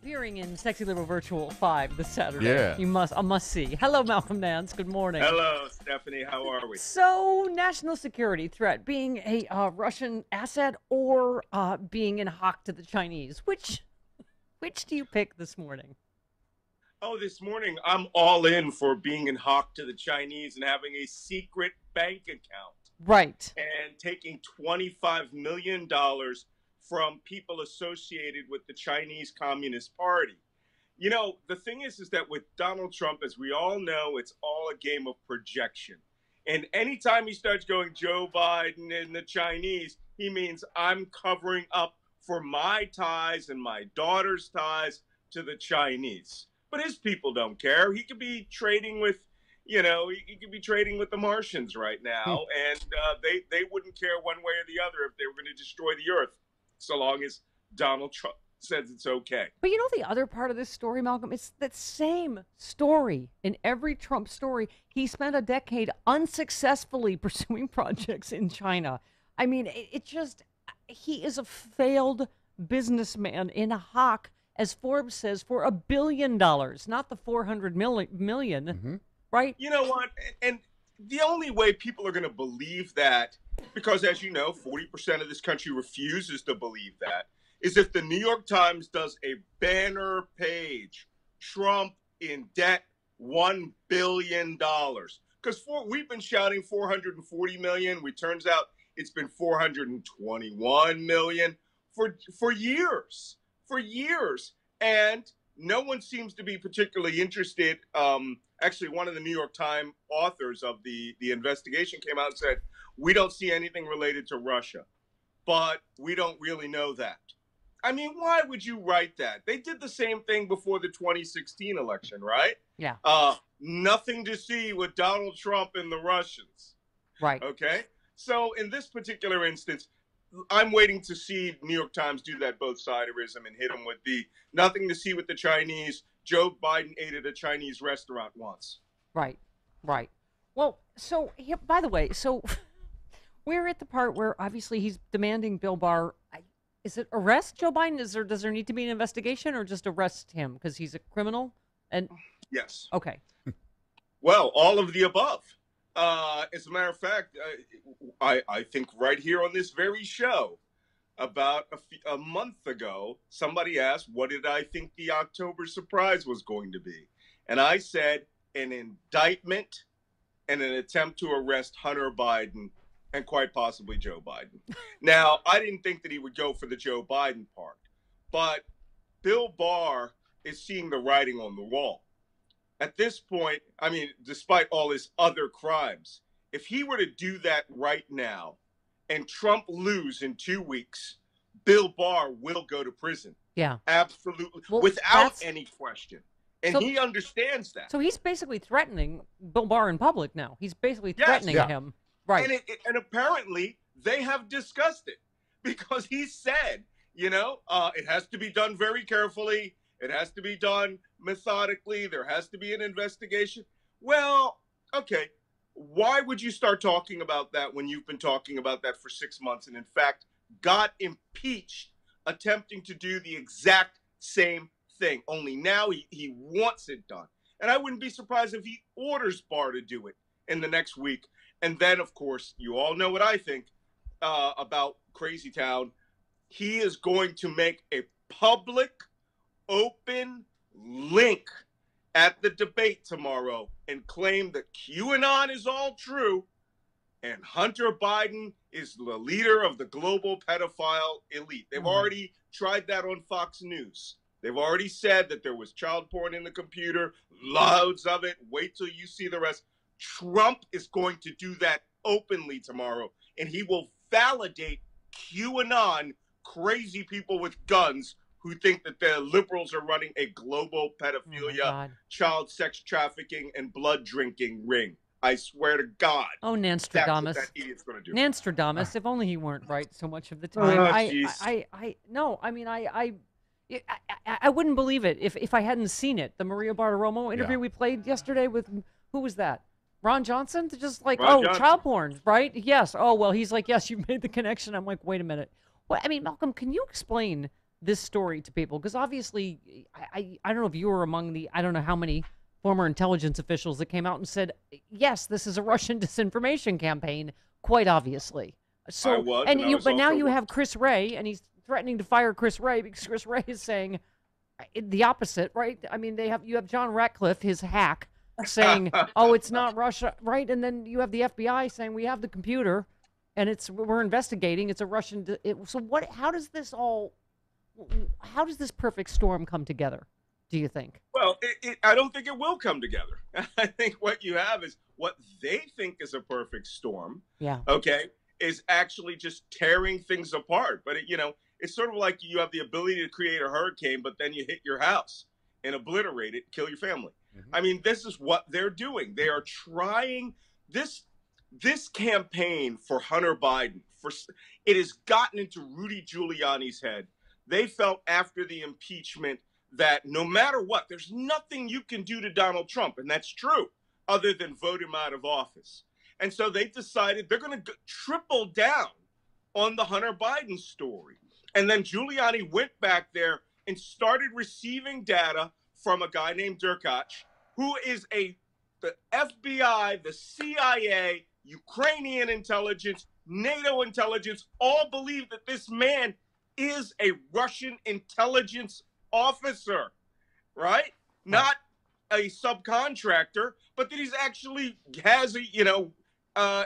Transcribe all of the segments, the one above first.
appearing in Sexy Little Virtual 5 this Saturday. Yeah. A must see. Hello, Malcolm Nance. Good morning. Hello, Stephanie. How are we? So, national security threat being a Russian asset or being in hock to the Chinese. Which do you pick this morning? Oh, this morning I'm all in for being in hock to the Chinese and having a secret bank account. Right. And taking $25 million from people associated with the Chinese Communist Party. You know, the thing is that with Donald Trump, as we all know, it's all a game of projection. And anytime he starts going Joe Biden and the Chinese, he means I'm covering up for my ties and my daughter's ties to the Chinese. But his people don't care. He could be trading with, he could be trading with the Martians right now, and they wouldn't care one way or the other if they were going to destroy the Earth, so long as Donald Trump says it's okay. But you know the other part of this story, Malcolm? It's that same story in every Trump story. He spent a decade unsuccessfully pursuing projects in China. I mean, he is a failed businessman in a hock, as Forbes says, for $1 billion, not the 400 million. Mm-hmm. Right? You know what? And the only way people are going to believe that, because as you know, 40% of this country refuses to believe that, is if the New York Times does a banner page, Trump in debt, $1 billion. Because we've been shouting 440 million. It turns out it's been 421 million for years. And no one seems to be particularly interested. Actually, one of the New York Times authors of the investigation came out and said, we don't see anything related to Russia, but we don't really know that. I mean, why would you write that? They did the same thing before the 2016 election, right? Yeah. Nothing to see with Donald Trump and the Russians. Right. Okay. So in this particular instance, I'm waiting to see New York Times do that both siderism and hit them with the nothing to see with the Chinese. Joe Biden ate at a Chinese restaurant once. Right. Well, so by the way, we're at the part where obviously he's demanding Bill Barr. Is it arrest Joe Biden? Does there need to be an investigation, or just arrest him because he's a criminal? And yes. Okay. Well, all of the above. As a matter of fact, I think right here on this very show, about a month ago, somebody asked, what did I think the October surprise was going to be? And I said, an indictment and an attempt to arrest Hunter Biden and quite possibly Joe Biden. Now, I didn't think that he would go for the Joe Biden part, but Bill Barr is seeing the writing on the wall. At this point, I mean, despite all his other crimes, if he were to do that right now and Trump lose in 2 weeks, Bill Barr will go to prison. Yeah. Absolutely. Well, without any question. And so, he understands that. So he's basically threatening Bill Barr in public now. He's basically threatening him. Right. And apparently they have discussed it because he said, it has to be done very carefully. It has to be done methodically. There has to be an investigation. Well, okay. Why would you start talking about that when you've been talking about that for 6 months and, in fact, got impeached attempting to do the exact same thing? Only now he wants it done. And I wouldn't be surprised if he orders Barr to do it in the next week. And then, of course, you all know what I think about Crazy Town. He is going to make a public, open link at the debate tomorrow and claim that QAnon is all true and Hunter Biden is the leader of the global pedophile elite. They've already tried that on Fox News. They've already said that there was child porn in the computer, loads of it. Wait till you see the rest. Trump is going to do that openly tomorrow, and he will validate QAnon crazy people with guns who think that the liberals are running a global pedophilia, child sex trafficking, and blood drinking ring. I swear to God. Oh, Nance that's what that idiot's going to do. Nance, if only he weren't right so much of the time. I wouldn't believe it if I hadn't seen it. The Maria Bartiromo interview we played yesterday with, who was that? Ron Johnson? Just like, Johnson. Child porn, right? Yes. Oh, well, he's like, yes, you made the connection. I'm like, wait a minute. Well, I mean, Malcolm, can you explain this story to people? Because obviously, I don't know if you were among the, I don't know how many former intelligence officials that came out and said, yes, this is a Russian disinformation campaign, quite obviously. I So, was, and and I you, was but now also you one. have Chris Wray, and he's threatening to fire Chris Wray because Chris Wray is saying the opposite, right? I mean, you have John Ratcliffe, his hack, saying, "Oh, it's not Russia," right? And then you have the FBI saying we have the computer, and we're investigating. It's a Russian. So what? How does this perfect storm come together? Do you think? Well, I don't think it will come together. I think what you have is what they think is a perfect storm. Yeah. Okay, is actually just tearing things apart. But it's sort of like you have the ability to create a hurricane, but then you hit your house and obliterate it, kill your family. Mm-hmm. I mean, this is what they're doing. They are trying this campaign for Hunter Biden. It has gotten into Rudy Giuliani's head. They felt after the impeachment that no matter what, there's nothing you can do to Donald Trump, and that's true, other than vote him out of office. And so they decided they're going to triple down on the Hunter Biden story. And then Giuliani went back there and started receiving data from a guy named Derkach, who is the FBI, the CIA, Ukrainian intelligence, NATO intelligence, all believe that this man is a Russian intelligence officer, right? Not a subcontractor, but that he's actually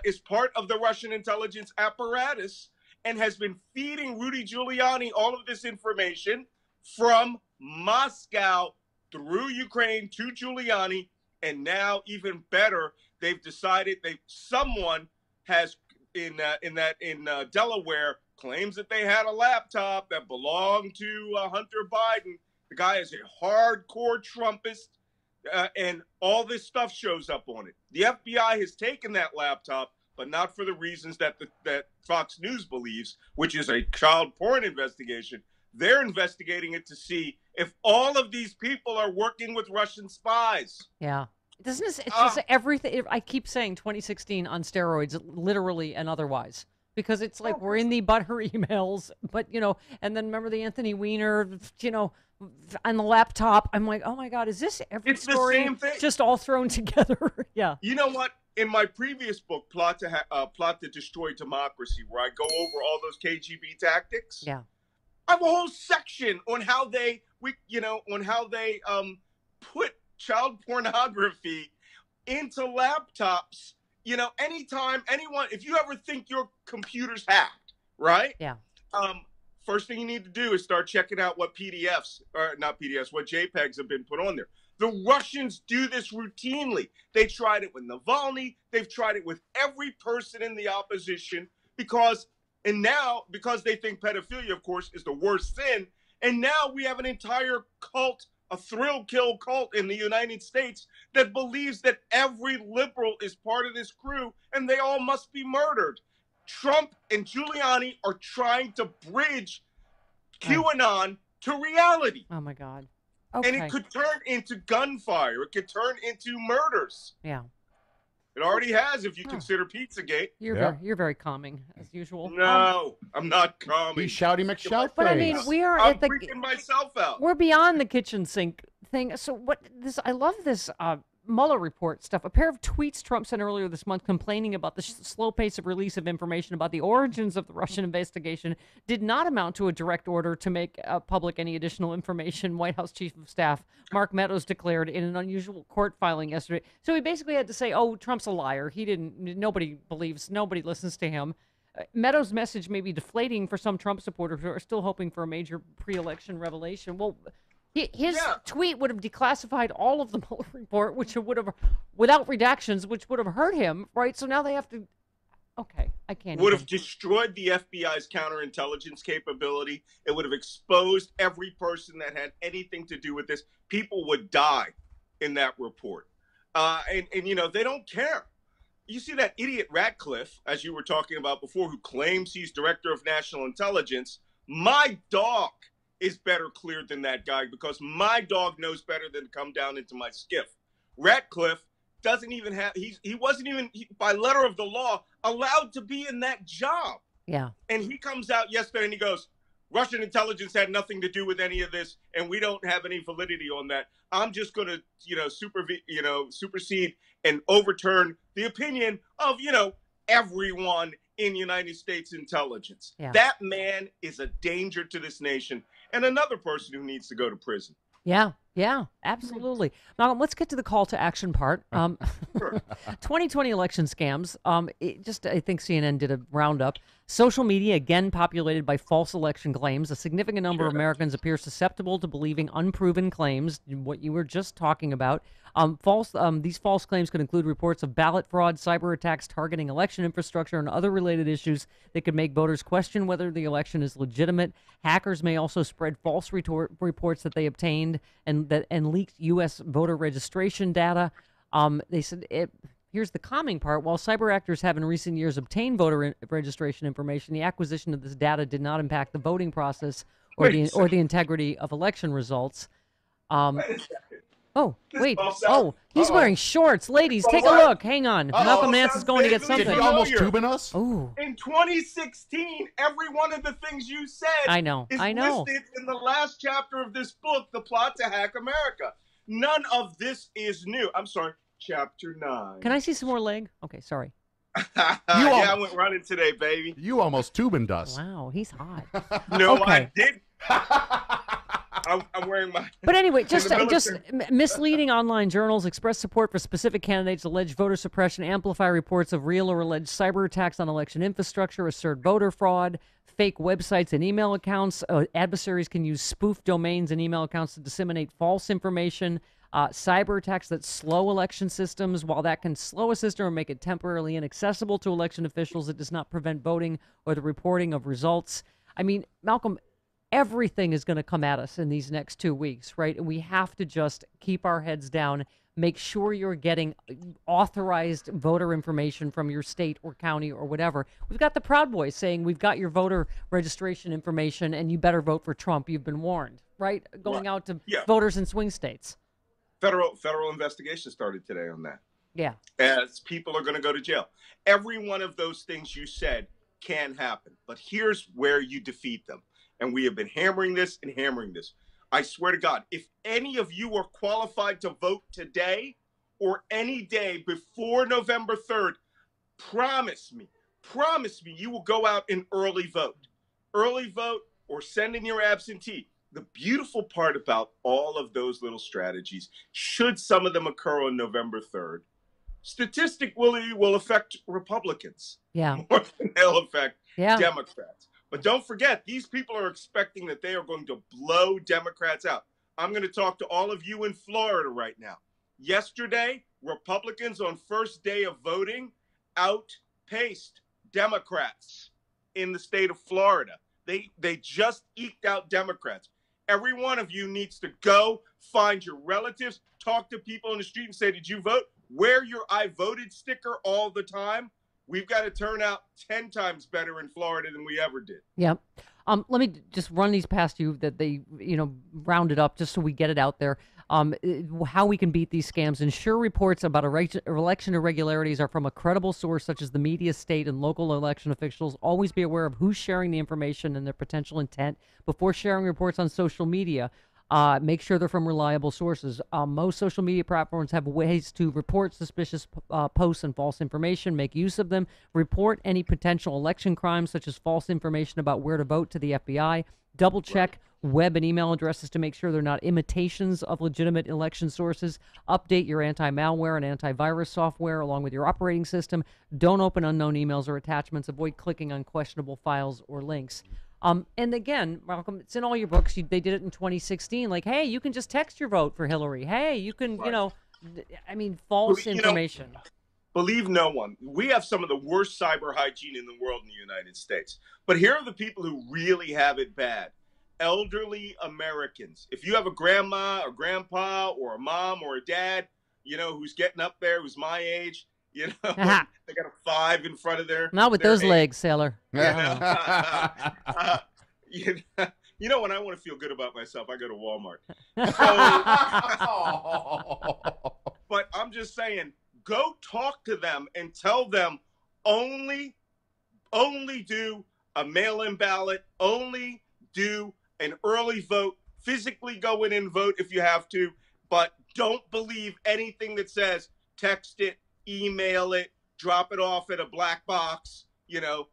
is part of the Russian intelligence apparatus and has been feeding Rudy Giuliani all of this information from Moscow through Ukraine to Giuliani. And now, even better, they've decided someone has in Delaware claims that they had a laptop that belonged to Hunter Biden. The guy is a hardcore Trumpist, and all this stuff shows up on it. The FBI has taken that laptop, but not for the reasons that Fox News believes, which is a child porn investigation. They're investigating it to see if all of these people are working with Russian spies. Yeah. It's just everything. I keep saying 2016 on steroids, literally and otherwise. Because it's like we're in the butter emails, but and then remember the Anthony Weiner, on the laptop. I'm like, oh my God, is this every story the same thing, just all thrown together? Yeah. You know what? In my previous book, Plot to Destroy Democracy, where I go over all those KGB tactics. Yeah. I have a whole section on how they put child pornography into laptops. Anytime anyone, if you ever think your computer's hacked, right? Yeah. First thing you need to do is start checking out what PDFs, or not PDFs, what JPEGs have been put on there. The Russians do this routinely. They tried it with Navalny. They've tried it with every person in the opposition because they think pedophilia, of course, is the worst sin. And now we have an entire cult, a thrill kill cult in the United States that believes that every liberal is part of this crew and they all must be murdered. Trump and Giuliani are trying to bridge QAnon to reality. Oh my God. Okay. And it could turn into gunfire. It could turn into murders. Yeah. It already has, if you consider Pizzagate. You're very calming, as usual. No, I'm not calming. He's shouty McShout. But I mean, I'm freaking myself out. We're beyond the kitchen sink thing. So I love this Mueller Report stuff. A pair of tweets Trump sent earlier this month complaining about the slow pace of release of information about the origins of the Russian investigation did not amount to a direct order to make public any additional information, White House Chief of Staff Mark Meadows declared in an unusual court filing yesterday. So he basically had to say, oh, Trump's a liar. Nobody listens to him. Meadows' message may be deflating for some Trump supporters who are still hoping for a major pre-election revelation. Well, his tweet would have declassified all of the Mueller report, which would have, without redactions, which would have hurt him, right? So now they have to. Okay, I can't. Would have destroyed the FBI's counterintelligence capability. It would have exposed every person that had anything to do with this. People would die in that report, and they don't care. You see that idiot Ratcliffe, as you were talking about before, who claims he's director of national intelligence. My dog is better cleared than that guy because my dog knows better than to come down into my skiff. Ratcliffe doesn't even have, he wasn't even, by letter of the law, allowed to be in that job. Yeah. And he comes out yesterday and he goes, Russian intelligence had nothing to do with any of this, and we don't have any validity on that. I'm just going to, supersede and overturn the opinion of, everyone in United States intelligence. Yeah. That man is a danger to this nation and another person who needs to go to prison. Yeah, absolutely. Malcolm, let's get to the call to action part. 2020 election scams. I think CNN did a roundup. Social media, again, populated by false election claims. A significant number of Americans appear susceptible to believing unproven claims, what you were just talking about. These false claims could include reports of ballot fraud, cyber attacks targeting election infrastructure, and other related issues that could make voters question whether the election is legitimate. Hackers may also spread false reports that they obtained and leaked U.S. voter registration data. They said here's the calming part. While cyber actors have in recent years obtained voter registration information, the acquisition of this data did not impact the voting process or the integrity of election results. Oh, wait. Oh, he's wearing shorts. Ladies, take a look. Hang on. Malcolm Nance is going to get something. Did you almost tubing us? Oh. In 2016, every one of the things you said is listed in the last chapter of this book, The Plot to Hack America. None of this is new. I'm sorry, chapter 9. Can I see some more leg? Okay, sorry. I went running today, baby. You almost tubing us. Wow, he's hot. No, I didn't. I'm wearing my... But anyway, just misleading online journals express support for specific candidates, allege voter suppression, amplify reports of real or alleged cyber attacks on election infrastructure, assert voter fraud, fake websites and email accounts. Adversaries can use spoofed domains and email accounts to disseminate false information. Cyber attacks that slow election systems. While that can slow a system or make it temporarily inaccessible to election officials, it does not prevent voting or the reporting of results. I mean, Malcolm, everything is going to come at us in these next 2 weeks, right? And we have to just keep our heads down, make sure you're getting authorized voter information from your state or county or whatever. We've got the Proud Boys saying we've got your voter registration information and you better vote for Trump. You've been warned, right? Going out to voters in swing states. Federal investigation started today on that. Yeah. As people are going to go to jail. Every one of those things you said can happen. But here's where you defeat them. And we have been hammering this and hammering this. I swear to God, if any of you are qualified to vote today or any day before November 3rd, promise me you will go out and early vote. Early vote or send in your absentee. The beautiful part about all of those little strategies, should some of them occur on November 3rd, statistically will affect Republicans more than they'll affect Democrats. But don't forget, these people are expecting that they are going to blow Democrats out. I'm going to talk to all of you in Florida right now. Yesterday, Republicans on first day of voting outpaced Democrats in the state of Florida. They just eked out Democrats. Every one of you needs to go find your relatives, talk to people on the street and say, did you vote? Wear your I voted sticker all the time. We've got to turn out 10 times better in Florida than we ever did. Yep. Let me just run these past you that they, rounded up just so we get it out there. How we can beat these scams. Ensure reports about election irregularities are from a credible source such as the media, state, and local election officials. Always be aware of who's sharing the information and their potential intent. Before sharing reports on social media, make sure they're from reliable sources. Most social media platforms have ways to report suspicious posts and false information. Make use of them. Report any potential election crimes, such as false information about where to vote, to the FBI. Double check web and email addresses to make sure they're not imitations of legitimate election sources. Update your anti-malware and antivirus software along with your operating system. Don't open unknown emails or attachments. Avoid clicking on questionable files or links. And again, Malcolm, it's in all your books. They did it in 2016. Like, hey, you can just text your vote for Hillary. Hey, you can, false information. Believe no one. We have some of the worst cyber hygiene in the world in the United States. But here are the people who really have it bad. Elderly Americans. If you have a grandma or grandpa or a mom or a dad, who's getting up there, who's my age, they got a 5 in front of their... Not with those legs, sailor. When I want to feel good about myself, I go to Walmart. But I'm just saying, go talk to them and tell them only do a mail-in ballot, only do an early vote, physically go in and vote if you have to, but don't believe anything that says text it, email it, drop it off at a black box,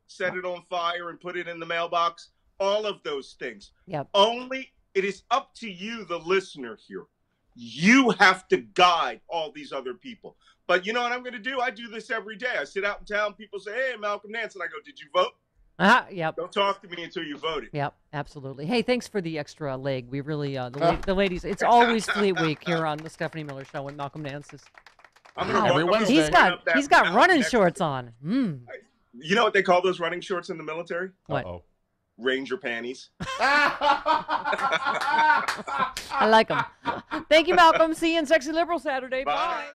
set it on fire and put it in the mailbox. All of those things. Yep. Only it is up to you, the listener here. You have to guide all these other people. But you know what I'm going to do? I do this every day. I sit out in town. People say, hey, Malcolm Nance. And I go, did you vote? Yep. Don't talk to me until you voted. Yep, absolutely. Hey, thanks for the extra leg. We really, the ladies, it's always Fleet Week here on the Stephanie Miller Show when Malcolm Nance is. Every Wednesday. He's got running shorts on. You know what they call those running shorts in the military? What? Uh-oh. Ranger panties. I like them. Thank you, Malcolm. See you in Sexy Liberal Saturday. Bye.